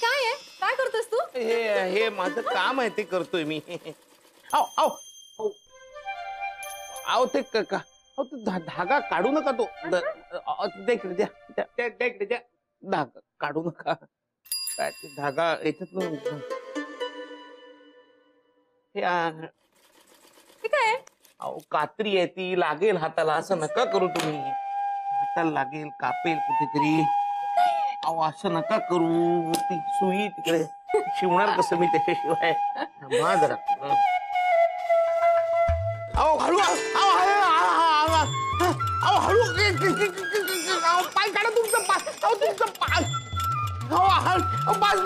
काय आहे? काय करतोस तू? हे माझं काम आहे ते करतोय मी. आओ आओ आओ ते धागा काढू नका तो. इकडे द्या धागा काढू नका. काय ते धागा याच्यात हे काय? अहो कात्री आहे ती, लागेल हाताला. असं नका करू तुम्ही. हाताला लागेल, कापेल कुठेतरी. अहो असं नका करू. ती सुई तिकडे शिवणार कसं मी त्याच्याशिवाय. थांबा जरा. अहो हळू हळू पाय काढा तुमचा पाय. अहो तुमचा पाय. बस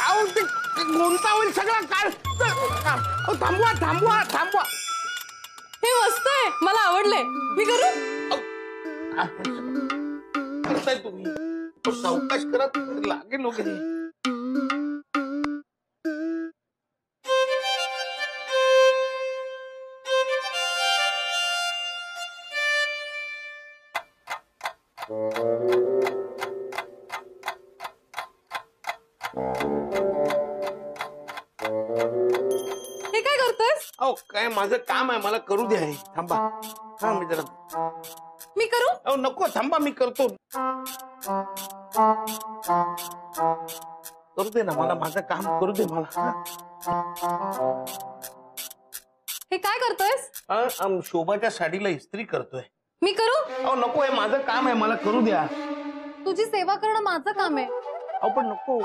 अहो ते गोंता होईल सगळा. काढ. थांबवा. हे मस्त आहे, मला आवडलंय. मी करू? करताय तुम्ही. सावकाश करा, लागेल वगैरे. हे काय करतोयस? अहो काय माझं काम आहे, मला करू द्या. थांबा. हा मी जरा. मी करू? अहो नको, थांबा मी करतो. करू दे ना मला, माझं काम करू दे मला. हे काय करतोयस? शोभाच्या साडीला इस्त्री करतोय. मी करू? अहो नको, हे माझं काम आहे, मला करू द्या. तुझी सेवा करणं माझं काम आहे. अहो पण नको.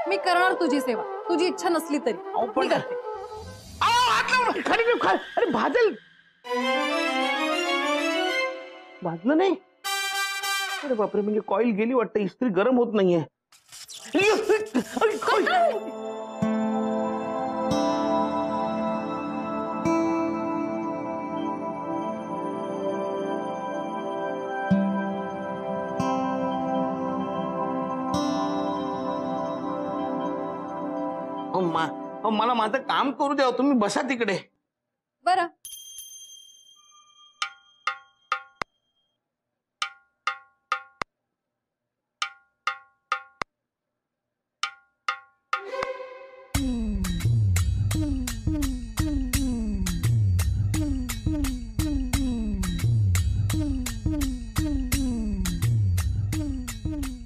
मी करणार तुझी सेवा, तुझी इच्छा नसली तरी. अहो पण मी करते. अरे भाजल. भाजलं नाही. अरे बापरे, म्हणजे कॉईल गेली वाटतं. इस्त्री गरम होत नाहीये. मला माझं काम करू द्या. तुम्ही बसा तिकडे. बरं.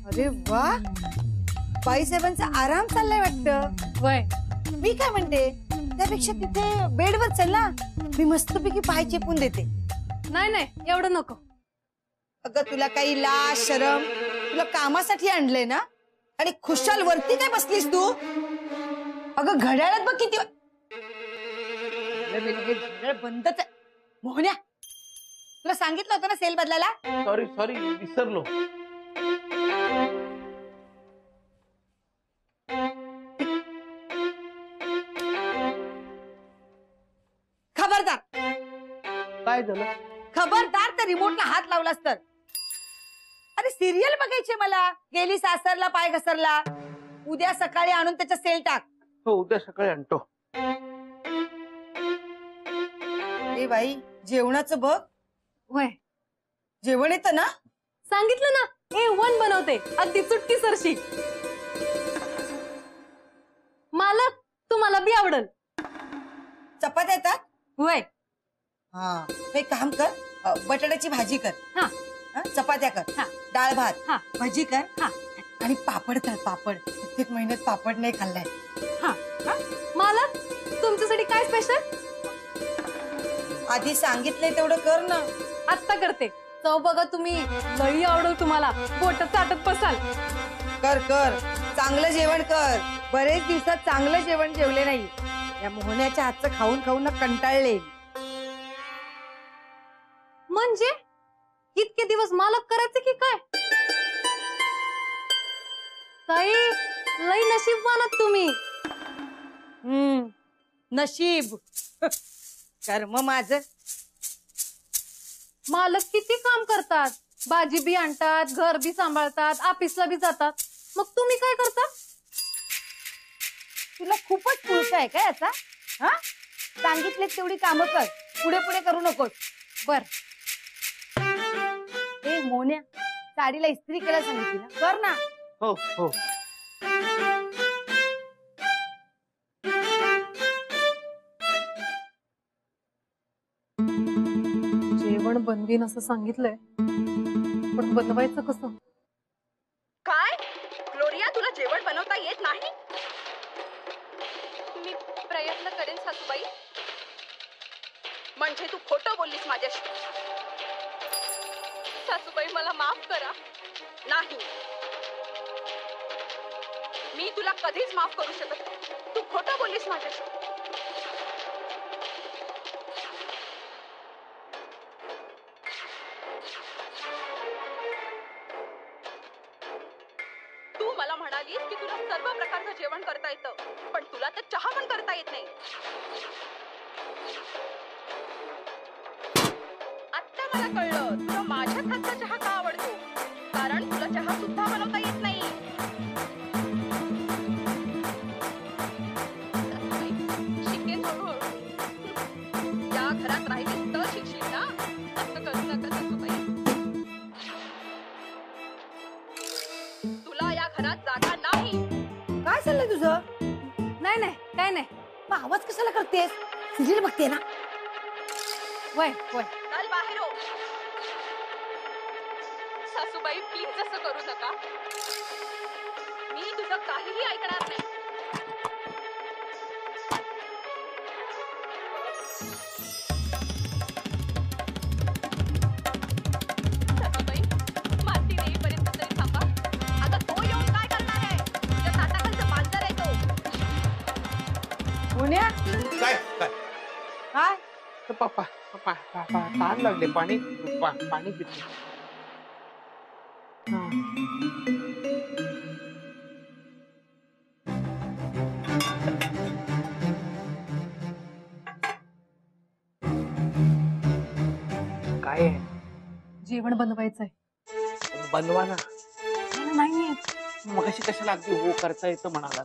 अरे वा, बाईसाहेबांचा आराम चाललाय वाटतं. वय, मी काय म्हणते, त्यापेक्षा तिथे बेडवर चल ना. मी मस्तपैकी पाय चेपून देते. नाही एवढं नको. अगं तुला काही लाज शरम, तुला कामासाठी आणलंय ना, आणि खुशाल वरती काय बसलीस तू? अगं घड्याळात बघ किती. बंदच आहे. मोहन्या, तुला सांगितलं होतं ना सेल बदलायला. सॉरी विसरलो. खबरदार. काय झालं? खबरदार, तर रिमोटला हात लावलास तर. अरे सिरियल बघायचे मला. गेली सासरला पाय घसरला. उद्या सकाळी आणून त्याच्या सेल टाक. हो, उद्या सकाळी आणतो. ए बाई, जेवणाचं बघ. वय, जेवण येतं ना? सांगितलं ना, A1 बनवते. अगदी चुटकी सरशी. मालक, तुम्हाला बी आवडल. चपात्या येतात? वय. हा, एक काम कर, बटाट्याची भाजी कर. हा. चपात्या कर. हा. डाळ भात. हा. भजी कर. हा. आणि पापड कर. पापड प्रत्येक महिन्यात पापड नाही खाल्लाय. हा. मालक, तुमच्यासाठी काय स्पेशल? आधी सांगितलंय तेवढं कर ना. आत्ता करते. चव बघा तुम्ही, लई आवडल तुम्हाला. पोट चाटत बसाल. कर कर, चांगलं जेवण कर. बरेच दिवसात चांगलं जेवण जेवले नाही. या मोहन्याच्या हातचं खाऊन खाऊन कंटाळले. म्हणजे इतके दिवस मालक करायचे की काय? ताई, लई नशीबवान तुम्ही. नशीब. कर्म माझं. मालक किती काम करतात. भाजी बी आणतात, घर बी सांभाळतात, ऑफिसला बी जातात. मग तुम्ही काय करता? तुला खूपच पुळका आहे काय याचा? हा, सांगितले तेवढी कामं कर. पुढे पुढे करू नकोस. बर. ए मोन्या, साडीला इस्त्री करायला सांगितली ना, कर ना. हो हो. जेवण बनवीन असं सांगितलंय, पण बनवायचं कसं? काय ग्लोरिया, तुला जेवण बनवता येत नाही? मी प्रयत्न करेन सासूबाई. म्हणजे तू खोटं बोललीस माझ्याशी? सासूबाई मला माफ करा. नाही, मी तुला कधीच माफ करू शकत नाही. तू खोटं बोललीस माझ्याशी. तू मला म्हणालीस की तुला सर्व प्रकारचं जेवण करता येतं, पण तुला तर चहा पण करता येत नाही. आता मला कळलं तुला माझ्याच हातचा चहा का आवडतो. कारण तुला चहा सुद्धा बनवता येत नाही. शिकेन हळूहळू. या घरात राहिलीस तर शिकशील ना. असं करू नका सासूबाई. तुला या घरात जागा नाही. काय चाललंय तुझं? नाही नाही, काय नाही. मग आवाज कशाला करतेस? सिरियल बघते ना. वय वय. चल बाहेर हो. सासूबाई प्लीज असं करू नका. मी तुझं काहीही ऐकणार नाही. सासूबाई, माती देईपर्यंत तरी थांबा. आता तो येऊन काय करणार आहे? तुझ्या ताटाखालचं मांजर आहे तो. पुण्या काय काय काय? पापा तहान लागले, पाणी पाणी पिते. काय आहे? जेवण बनवायचंय. बनवा ना. मला नाही येत. मगाशी कशाला अगदी हो करता येतं म्हणाला.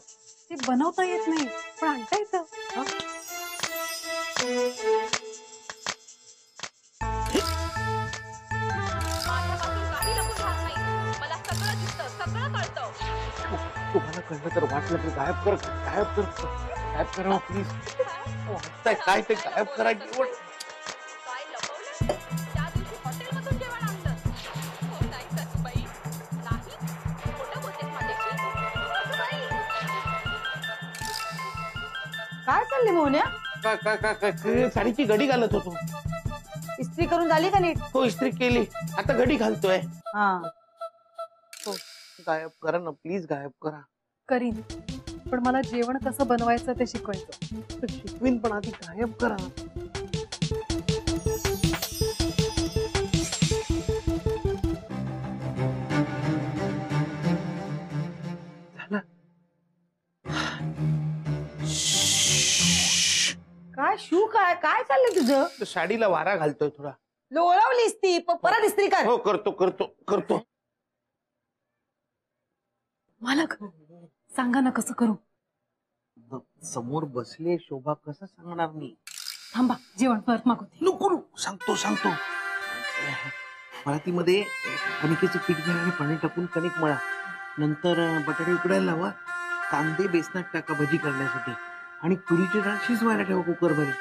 ते बनवता येत नाही, पण आणता येतं. माझ्यापासून काही लपून राहत नाही. मला सगळं दिसतं, सगळं कळतं. तुम्हाला कळलं तर वाटलं तर गायब करा प्लीज. काय ते गायब करा जेवण. काय लपवलं? त्या दिवशी हॉटेलमधून जेवण आणलं. हो नाही सासूबाई. नाही, खोटं बोलतेस माझ्याशी. सासूबाई, काय चाललंय मोहन्या? काय साडीची घडी घालत होतो. इस्त्री करून झाली का नीट? हो, इस्त्री केली, आता घडी घालतोय. हा. हो, गायब करा ना प्लीज, गायब करा. करीन, पण मला जेवण कसं बनवायचं ते शिकवायचं. तर शिकवीन, पण आधी गायब करा. झालं. काय शू? काय काय चाललंय तुझं? तर साडीला वारा घालतोय थोडा. लोळवलीस ती, परत इस्त्री कर. हो, करतो. मालक, सांगा ना कसं करू. समोर बसले शोभा, कसं सांगणार मी? थांबा, जेवण परत मागवते. नको, सांगतो. मराठीमध्ये कणकेचं पीठ घ्या आणि पाणी टाकून कणिक मळा. नंतर बटाटे उकडायला लावा, कांदे बेसनात टाका भजी करण्यासाठी, आणि तुरीची डाळ शिजवायला ठेवा कुकरमध्ये.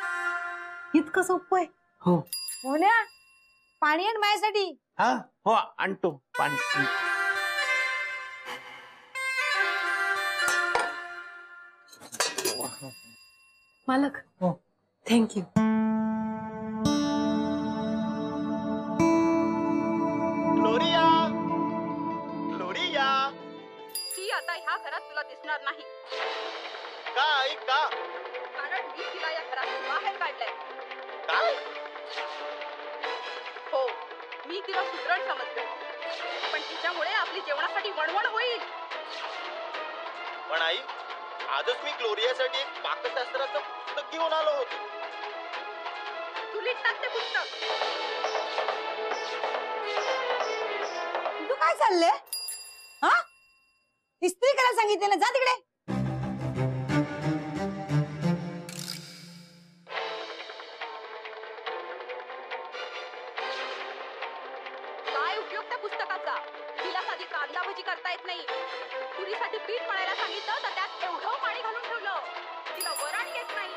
इतकं सोपं आहे? हो. मोहन्या, पाणी आण माझ्यासाठी. हा हो, आणतो पाणी. मालक, हो. थँक्यू. ग्लोरिया, ती आता ह्या घरात तुला दिसणार नाही. काय का? कारण मी तिला या घरातून बाहेर काढलंय. काय? हो, मी तिला सुदृढ समजते, पण तिच्यामुळे आपली जेवणासाठी वणवण होईल. पण आई, आजच मी ग्लोरियासाठी एक पाकशास्त्राचं पुस्तक घेऊन आलो होतो. चुलीत टाक ते पुस्तक. तू काय चाललंय? हा? इस्त्री करायला सांगितले ना, जा तिकडे. काय उपयोग त्या पुस्तकाचा? तिला साधी कांदा भजी करता येत नाही. पुरीसाठी पीठ मळायला सांगितलं तर त्यात एवढं पाणी घालून ठेवलं. तिला वरण येत नाही.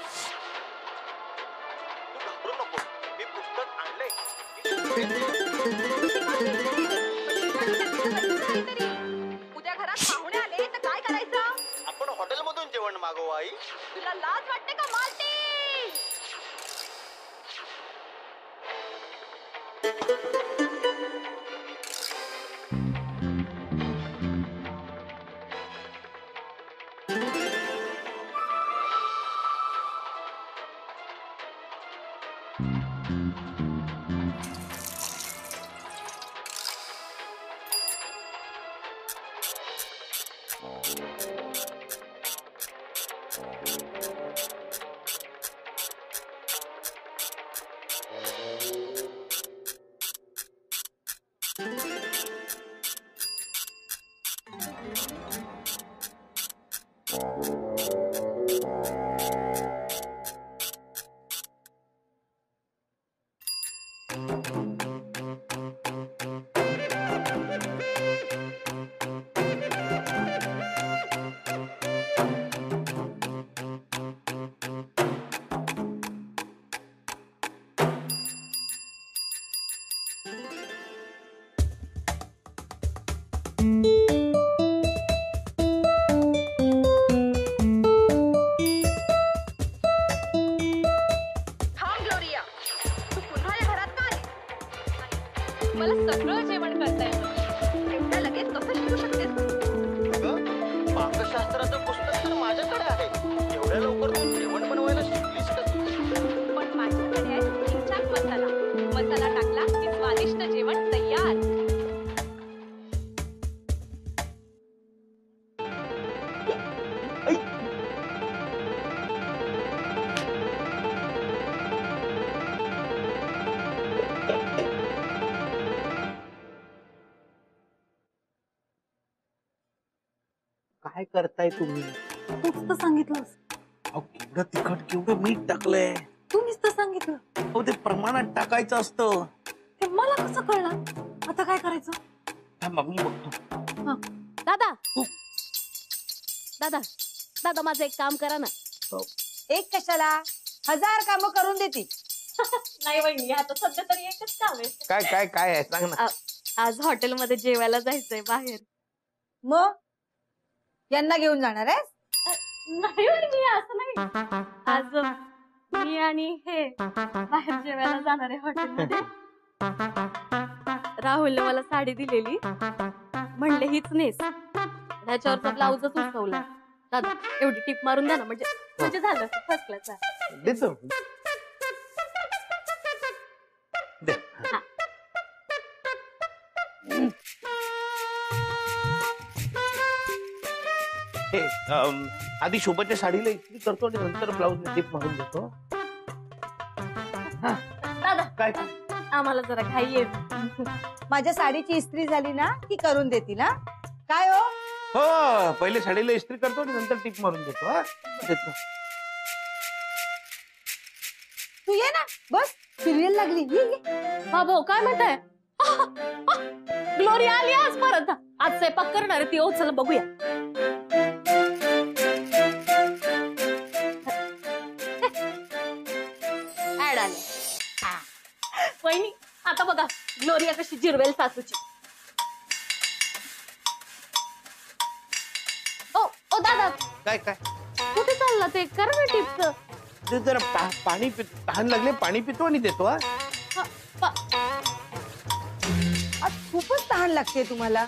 तू घाबरू नको, मी पुस्तक आणलंय. मागव आई. तुला लाज वाटते का मालती? थांब ग्लोरिया, तू पुन्हा या घरात का आली? मला सगळं जेवण करता येतं. एवढ्या लगेच कसं शिकू शकतेस? अगं, पाकशास्त्राचं पुस्तक तर माझ्याकडे आहे. एवढ्या लवकर तू जेवण बनवायला शिकलीस का? पण माझ्याकडे आहे ठीक-ठाक मसाला. मसाला टाकला की स्वादिष्ट जेवण तयार. काय करताय तुम्ही? तूच तर सांगितलंस. अहो, केवढं तिखट केवढं मीठ टाकलंय. तुम्हीच तर सांगितलं. अहो, ते प्रमाणात टाकायचं असतं. ते मला कसं कळलं? आता काय करायचं? थांबा, मी बघतो. दादा दादा दादा माझं एक काम करा ना. एक कशाला 1000 कामं करून देते. नाही वहिनी, आता सध्या तरी एकच काम आहे. काय काय काय आहे सांग ना. आज हॉटेलमध्ये जेवायला जायचंय बाहेर. मग यांना घेऊन जाणार आहे? नाही वहिनी, असं नाही. आज मी आणि हे बाहेर जेवायला जाणार आहे हॉटेलमध्ये. राहुलने मला साडी दिलेली, म्हणले हीच नेस. ह्याच्यावरचा ब्लाऊजच उसवला. दादा एवढी टिप मारून द्या ना, म्हणजे झालं फर्स्ट क्लास. देतो. दे. हे, आधी शोभाच्या साडीला इस्त्री करतो आणि नंतर ब्लाऊज टिप मारून देतो. दादा काय आम्हाला जरा घाई आहे. माझ्या साडीची इस्त्री झाली ना की करून देतील ना. काय हो? हो, पहिले साडीला इस्त्री करतो आणि नंतर टिप मारून देतो. हा, देतो. तू ये ना, बस सिरियल लागली. ये. बाबो काय म्हणताय? ग्लोरिया आली आज परत. आज स्वयंपाक करणार ती. ओ चला बघूया. ऍड आले. वहिनी आता बघा ग्लोरिया कशी जिरवेल सासूची. ओ ओ दादा काय काय कुठे चालला ते? कर ना टिप्स. ते जरा पाणी तहान लागले, पाणी पितो आणि देतो. हा, आज खूपच तहान लागते तुम्हाला.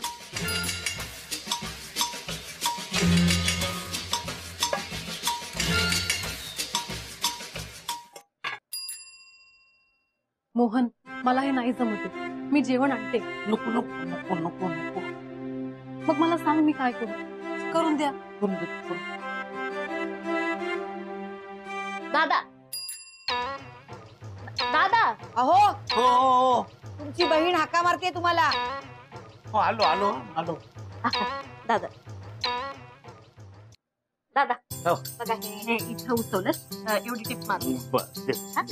मोहन, मला हे नाही जमत. मी जेवण आणते. नको नको नको नको नको. मग मला सांग मी काय करू? करून द्या. करून देतो. दादा दादा अहो, हो हो हो. तुमची बहीण हाका मारते तुम्हाला. हो, आलो आलो आलो. दादा दादा हो. बघा हे इथं उचवलं. एवढी टिप मारून द्या. बस दे. हा?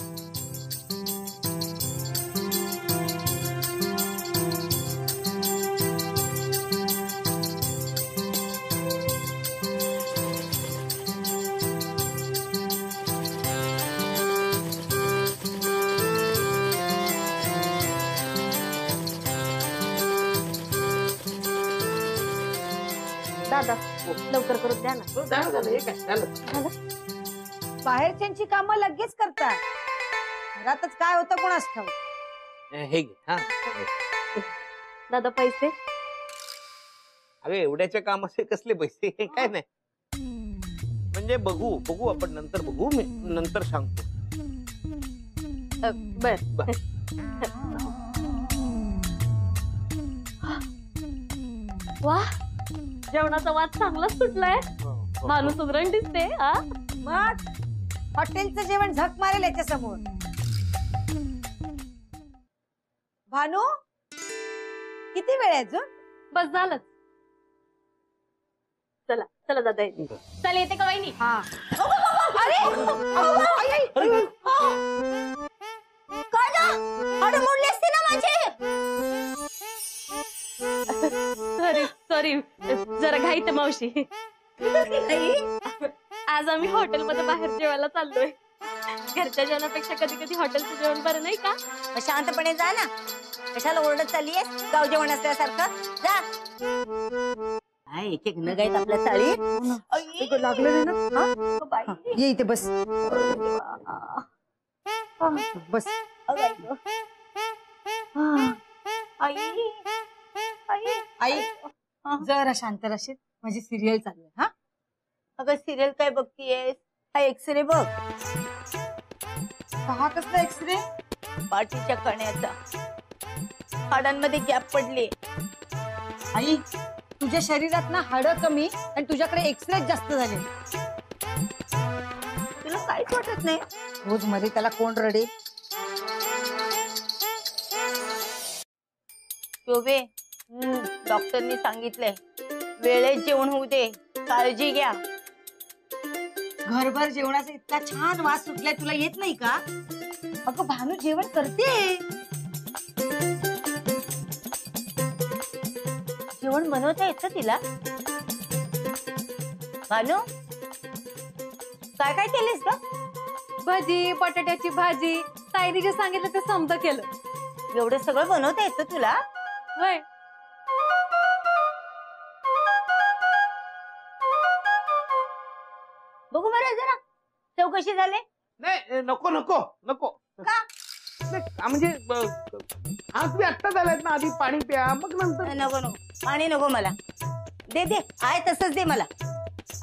दादा लवकर करून द्या ना. झालं हे काय झालं. बाहेरच्यांची कामं लगेच करतात, घरातच काय होतं कोणास ठाऊक. हे घे. हा दादा पैसे. अरे एवढ्याच्या कामाचे कसले पैसे? काय नाही, म्हणजे बघू बघू आपण नंतर बघू, मी नंतर सांगतो. बर. वा, जेवणाचा वाद चांगलाच सुटलाय. माणूस सुगरण दिसते. हा मग हॉटेलचं जेवण झक मारेल याच्या समोर. भानू, किती वेळ आहे अजून? बस झालंच. चला चला दादा येते. चला येते का वहिनी? हा. अरे आई, आई. काय गं? हाडं मोडली असते ना माझी. सॉरी जरा घाईत मावशी. आज आम्ही हॉटेलमध्ये बाहेर जेवायला चाललोय. घरच्या जेवणापेक्षा कधी कधी हॉटेलचं जेवण बरं नाही का? शांतपणे जा ना, कशाला ओरडत चाललीये? गाव जेवण असल्यासारखं जा. एक एक नग आहेत आपल्या चाळीत. लागलं ना. ये इथे बस बस. आई जरा शांत राहशील, माझी सिरियल चालू आहे. हा अगं सिरियल काय बघतीयेस? हा एक्सरे बघ. हा कसला एक्सरे? पाठीच्या कण्याचा. हाडांमध्ये गॅप पडले. आई तुझ्या शरीरात ना हाडं कमी आणि तुझ्याकडे एक्सरे जास्त झाले. तुला काहीच वाटत नाही? रोज मध्ये त्याला कोण रडे? शोभे, डॉक्टरनी सांगितलंय वेळेत जेवण होऊ दे, काळजी घ्या. घरभर जेवणाचा इतका छान वास सुटलाय, तुला येत नाही का? अगं भानू जेवण करते. जेवण बनवता येतं तिला? भानू, काय काय केलेस ग? भाजी, बटाट्याची भाजी, ताईने जे सांगितलं ते समजा केलं. एवढं सगळं बनवता येतं तुला? होय. बघू बरं जरा, चौकशी झाले? नाही नको नको नको. का? म्हणजे आज मी आत्ता झालात ना, आधी पाणी प्या मग नंतर. नको नको, पाणी नको मला. दे दे, आहे तसंच दे मला.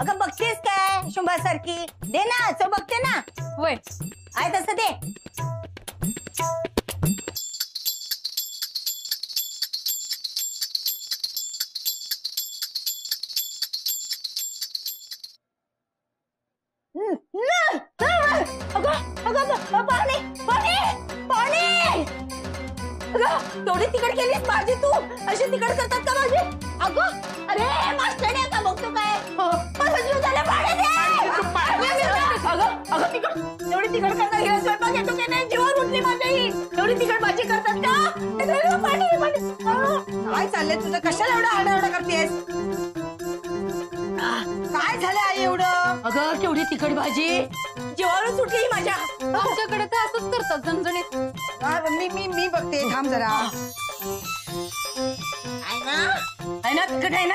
अगं बघतेस काय शुंभासारखी? दे ना, चव बघते ना. होय. आहे तसं दे. पाणी पाणी पाणी. थोडी तिकड केलीस भाजी तू. अशी तिकड करतात का भाजी? अगं अरे मास्टर का बघतो काय? जीव झाला. पाणी दे. अगं तिकड एवढी तिकड करता गेला स्वयंपाक येतो की नाही? जीवावर उठली माझ्याही. एवढी तिकड भाजी करतात का? पाणी काय चाललंय तुझं? कशाला एवढं आरडाओरडा करतेस? काय झालं आई एवढं? अगं केवढी तिखट भाजी, जीवावरच उठली माझ्या. आमच्याकडे तर असंच करतात झणझणीत. मी बघते, थांब जरा. आहे ना तिखट आहे ना?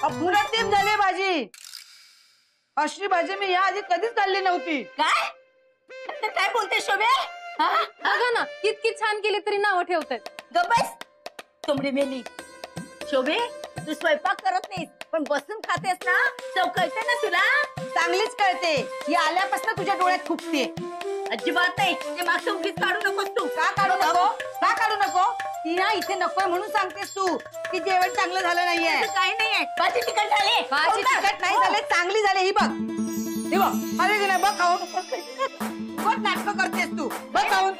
अप्रतिम झाली भाजी. अशी भाजी मी या आधी कधीच खाल्ली नव्हती. काय बोलते शोभे? बघा ना, इतकी छान केली तरी नावं ठेवतात. गबस तुमडी मेली. शोभे तू स्वयंपाक करत नाहीस पण बसून खातेस ना, चव कळते ना तुला? चांगलीच कळते. ही आल्यापासून तुझ्या डोळ्यात खुपते. अजिबात नाही. ते मागचं उगीच काढू नकोस तू. का काढू नको? का काढू नको? ती ना इथे नकोय म्हणून सांगतेस तू की जेवण चांगलं झालं नाहीये. काय नाहीये. भाजी तिखट झाली. भाजी तिखट नाही झाले, चांगली झाली. ही बघ, ही बघ. अरे की नाही बघ खाऊन. बघ नाटकं करतेस तू. बघ खाऊन.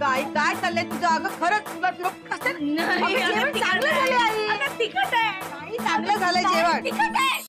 काय काय चाललंय तुझं? अगं खरंच तुला कसं? जेवण चांगलं झालं आई. तिखट आहे. चांगलं झालंय जेवण. तिखट आहे.